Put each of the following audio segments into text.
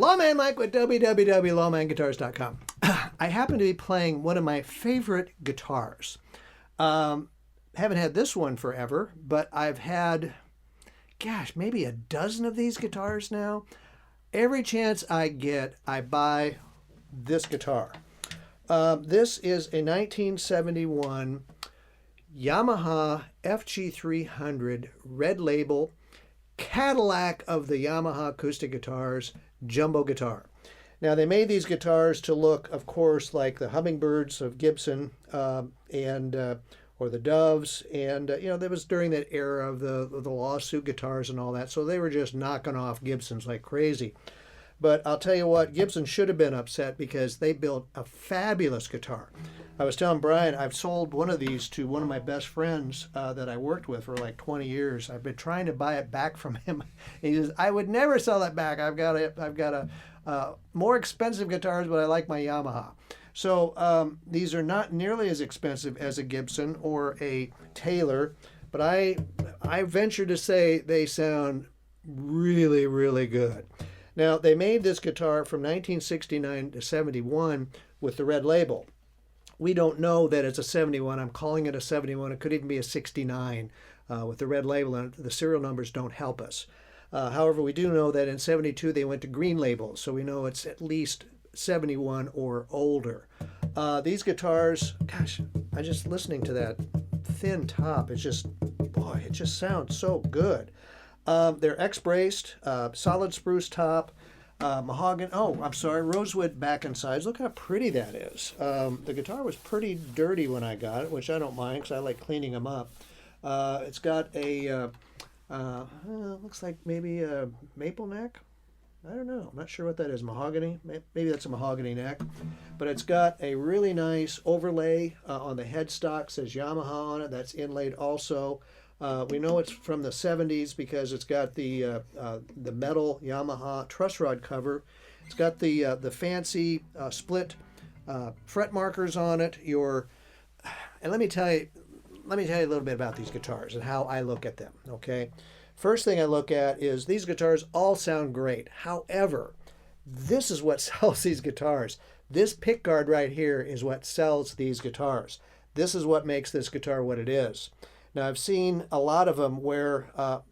Lawman Mike with www.lawmanguitars.com. I happen to be playing one of my favorite guitars. Haven't had this one forever, but I've had, gosh, maybe a dozen of these guitars now. Every chance I get, I buy this guitar. This is a 1971 Yamaha FG300 red label Cadillac of the Yamaha acoustic guitars jumbo guitar. Now they made these guitars to look, of course, like the Hummingbirds of Gibson or the Doves, and that was during that era of the lawsuit guitars and all that. So they were just knocking off Gibsons like crazy. But I'll tell you what, Gibson should have been upset because they built a fabulous guitar. I was telling Brian, I've sold one of these to one of my best friends that I worked with for like 20 years. I've been trying to buy it back from him. And he says, I would never sell that back. I've got a more expensive guitars, but I like my Yamaha. So these are not nearly as expensive as a Gibson or a Taylor, but I venture to say they sound really, really good. Now, they made this guitar from 1969 to 71 with the red label. We don't know that it's a 71. I'm calling it a 71. It could even be a 69 with the red label, and the serial numbers don't help us. However, we do know that in 72 they went to green labels, so we know it's at least 71 or older. These guitars, gosh, I just listening to that thin top, it's just, boy, it just sounds so good. They're X-braced, solid spruce top, mahogany, rosewood back and sides. Look how pretty that is. The guitar was pretty dirty when I got it, which I don't mind because I like cleaning them up. It's got a, looks like maybe a maple neck. I don't know. I'm not sure what that is. Mahogany? Maybe that's a mahogany neck. But it's got a really nice overlay on the headstock. Says Yamaha on it. That's inlaid also. We know it's from the 70s because it's got the metal Yamaha truss rod cover. It's got the fancy split fret markers on it. And let me tell you a little bit about these guitars and how I look at them. Okay, first thing I look at is these guitars all sound great. However, this is what sells these guitars. This pickguard right here is what sells these guitars. This is what makes this guitar what it is. Now, I've seen a lot of them where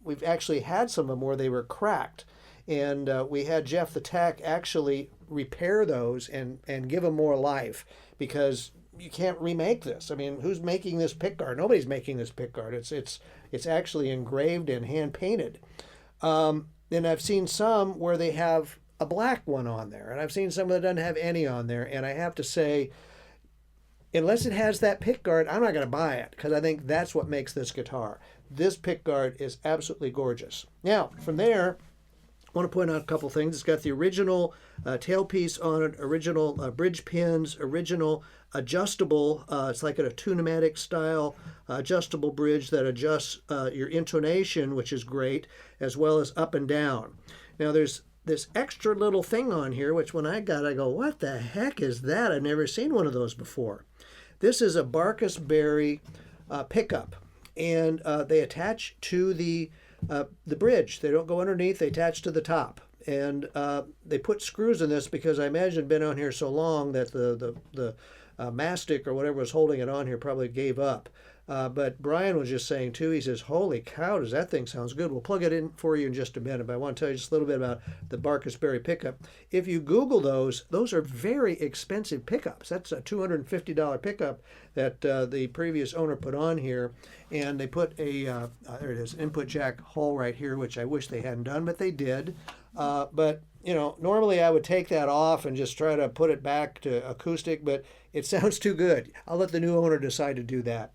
we've actually had some of them where they were cracked. And we had Jeff the Tech actually repair those and give them more life because you can't remake this. I mean, who's making this pickguard? Nobody's making this pickguard. It's actually engraved and hand-painted. And I've seen some where they have a black one on there. And I've seen some that doesn't have any on there. And I have to say, unless it has that pickguard, I'm not going to buy it because I think that's what makes this guitar. This pickguard is absolutely gorgeous. Now, from there, I want to point out a couple things. It's got the original tailpiece on it, original bridge pins, original adjustable, it's like a tunematic style adjustable bridge that adjusts your intonation, which is great, as well as up and down. Now, there's this extra little thing on here, which when I got, I go, what the heck is that? I've never seen one of those before. This is a Barkus Berry pickup, and they attach to the bridge. They don't go underneath, they attach to the top. And they put screws in this because I imagine it'd been on here so long that the mastic or whatever was holding it on here probably gave up. But Brian was just saying too, he says, holy cow, does that thing sounds good. We'll plug it in for you in just a minute, but I want to tell you just a little bit about the Barkus Berry pickup. If you Google those are very expensive pickups. That's a $250 pickup that the previous owner put on here, and they put a, there it is, input jack hole right here, which I wish they hadn't done, but they did. But normally I would take that off and just try to put it back to acoustic, but it sounds too good. I'll let the new owner decide to do that.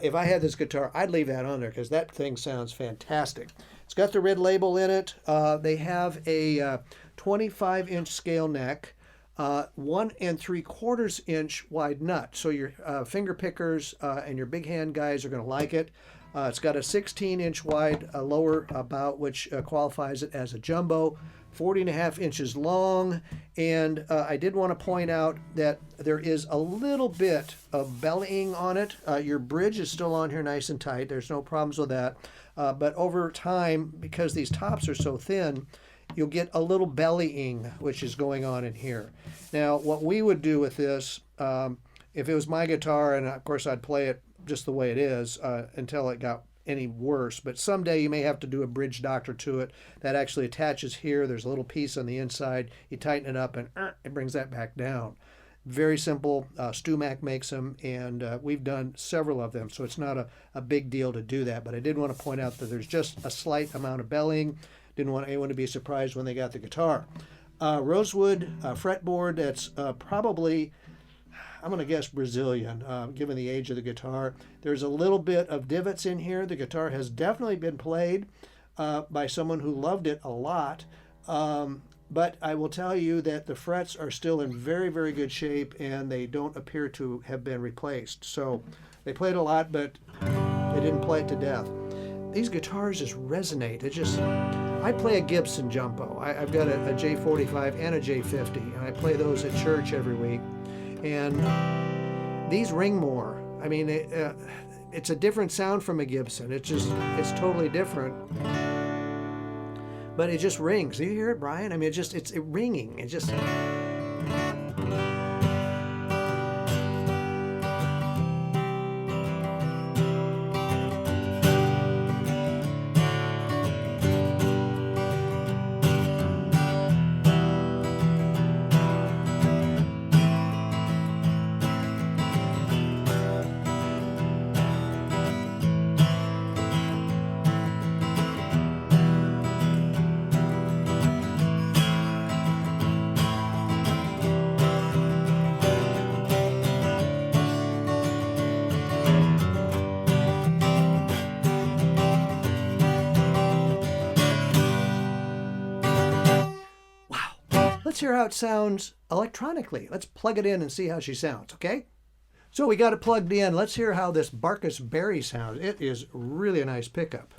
If I had this guitar, I'd leave that on there because that thing sounds fantastic. It's got the red label in it. They have a 25-inch scale neck, 1 3/4 inch wide nut. So your finger pickers and your big hand guys are going to like it. It's got a 16-inch wide lower bout, which qualifies it as a jumbo. 40.5 inches long, and I did want to point out that there is a little bit of bellying on it. Your bridge is still on here nice and tight. There's no problems with that. But over time, because these tops are so thin, you'll get a little bellying, which is going on in here. Now, what we would do with this, if it was my guitar, and of course I'd play it just the way it is until it got any worse, but someday you may have to do a bridge doctor to it that actually attaches here. There's a little piece on the inside. You tighten it up and it brings that back down. Very simple. StewMac makes them, and we've done several of them, so it's not a big deal to do that. But I did want to point out that there's just a slight amount of bellying. Didn't want anyone to be surprised when they got the guitar. Rosewood fretboard, that's probably, I'm going to guess Brazilian, given the age of the guitar. There's a little bit of divots in here. The guitar has definitely been played by someone who loved it a lot. But I will tell you that the frets are still in very, very good shape, and they don't appear to have been replaced. So they played a lot, but they didn't play it to death. These guitars just resonate. I play a Gibson Jumbo. I've got a J45 and a J50, and I play those at church every week. And these ring more. I mean, it's a different sound from a Gibson. It's totally different. But it just rings. Do you hear it, Brian? I mean, it's ringing. It just... Let's hear how it sounds electronically. Let's plug it in and see how she sounds, okay? So we got it plugged in. Let's hear how this Barkus Berry sounds. It is really a nice pickup.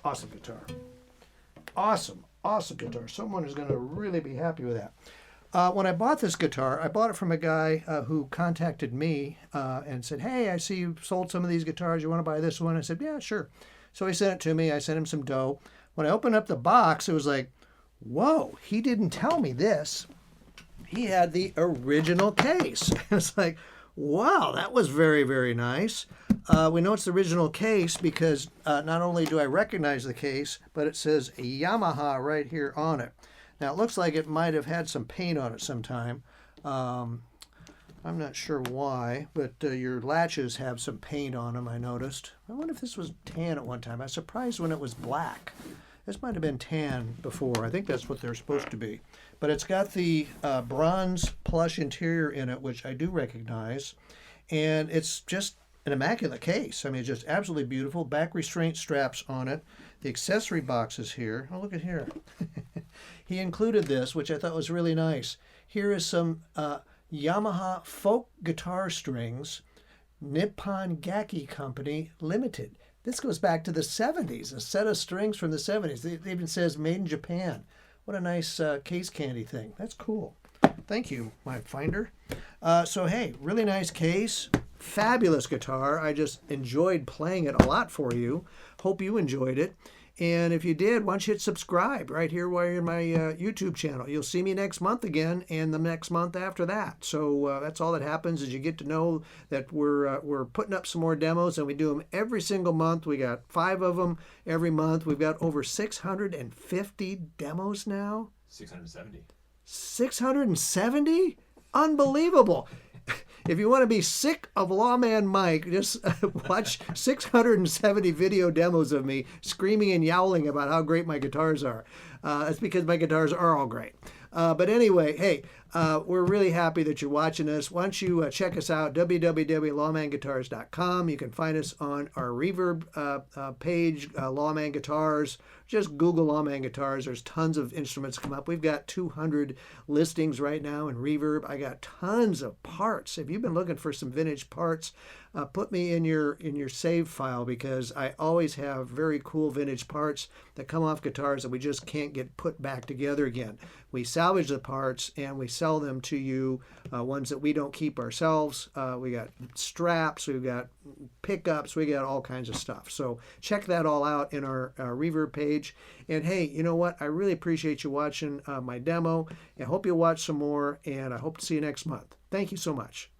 Awesome guitar. Awesome guitar. Someone is going to really be happy with that. When I bought this guitar, I bought it from a guy who contacted me and said, hey, I see you sold some of these guitars. You want to buy this one? I said, yeah, sure. So he sent it to me. I sent him some dough. When I opened up the box, it was like, whoa, he didn't tell me this. He had the original case. It's like, wow, that was very, very nice. We know it's the original case because not only do I recognize the case, but it says Yamaha right here on it. Now, it looks like it might have had some paint on it sometime. I'm not sure why, but your latches have some paint on them, I noticed. I wonder if this was tan at one time. I was surprised when it was black. This might have been tan before. I think that's what they're supposed to be. But it's got the bronze plush interior in it, which I do recognize. And it's just an immaculate case. I mean, it's just absolutely beautiful. Back restraint straps on it. The accessory box is here. Oh, look at here. He included this, which I thought was really nice. Here is some Yamaha folk guitar strings, Nippon Gakki Company Limited. This goes back to the 70s, a set of strings from the 70s. It even says made in Japan. What a nice case candy thing. That's cool. Thank you, my finder. So, hey, really nice case. Fabulous guitar. I just enjoyed playing it a lot for you. Hope you enjoyed it. And if you did, why don't you hit subscribe right here while you're in my YouTube channel. You'll see me next month again and the next month after that. So that's all that happens is you get to know that we're putting up some more demos, and we do them every single month. We got 5 of them every month. We've got over 650 demos now. 670. 670? Unbelievable. If you want to be sick of Lawman Mike, just watch 670 video demos of me screaming and yowling about how great my guitars are. That's because my guitars are all great. But anyway, hey, we're really happy that you're watching us. Why don't you check us out, www.lawmanguitars.com. You can find us on our Reverb page, Lawman Guitars. Just Google Lawman Guitars. There's tons of instruments come up. We've got 200 listings right now in Reverb. I got tons of parts. If you've been looking for some vintage parts, put me in your save file, because I always have very cool vintage parts that come off guitars that we just can't get put back together again. We salvage the parts and we sell them to you, ones that we don't keep ourselves. We got straps, we've got pickups, we got all kinds of stuff. So check that all out in our Reverb page. And hey, you know what? I really appreciate you watching my demo. I hope you'll watch some more, and I hope to see you next month. Thank you so much.